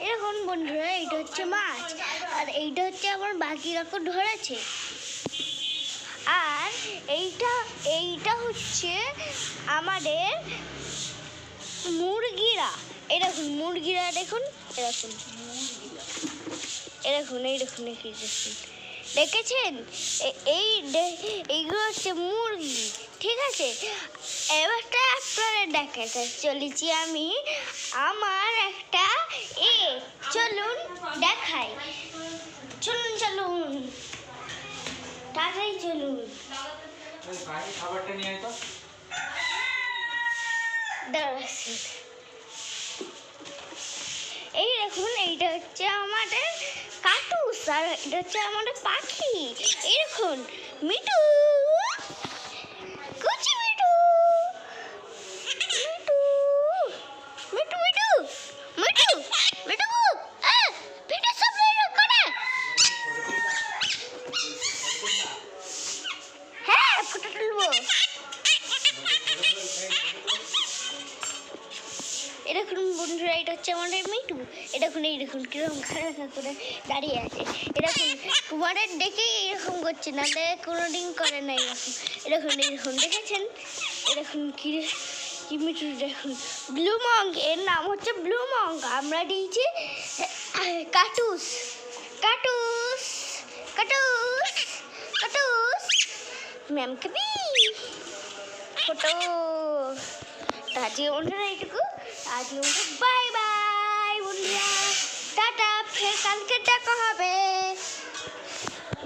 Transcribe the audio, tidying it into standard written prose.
এরকম বন্ধুরা এইটা হচ্ছে মাছ, আর এইটা হচ্ছে আমার বাকি কাকু ধরেছে। আর এইটা হচ্ছে আমাদের মুরগিরা। এরকম মুরগিরা দেখুন, এরকম এরকম এইরকম দেখেছেন? এইগুলো হচ্ছে মুরগি, ঠিক আছে। এবারটা আপনারা দেখাতে চলেছি আমি আমার একটা চলুন দেখাই, চলুন চলুন তাড়াতাড়ি চলুন। খাবারটা নিয়ে আয় তো। এই দেখুন, এইটা হচ্ছে আমাদের কাটুস, আর এটা হচ্ছে আমাদের পাখি। এই দেখুন মিঠু, কুচি মিঠু, মিঠু মিঠু মিঠু মিঠু মিঠু মিঠু সব করে। হ্যাঁ, ফটো তুলবো। এরকম বন্ধুরা, এটা হচ্ছে আমাদের মিঠু। এরকম কিরকম খারাপ করে দাঁড়িয়ে আছে। এরকম তোমাদের দেখেই এরকম করছে, না কোনোদিন করে না এরকম। দেখেছেন? এরকম কি মিঠু দেখুন, ব্লু মং, এর নাম হচ্ছে ব্লু মং। আমরা দিয়েছি কাটুস কাটুস কাটুস কাটুস। ম্যাম কবি ফটো। আজকে বন্ধুরা এইটুকু, আজকে বাই বাই বন্ধুরা, টাটা, ফের কালকে দেখা হবে।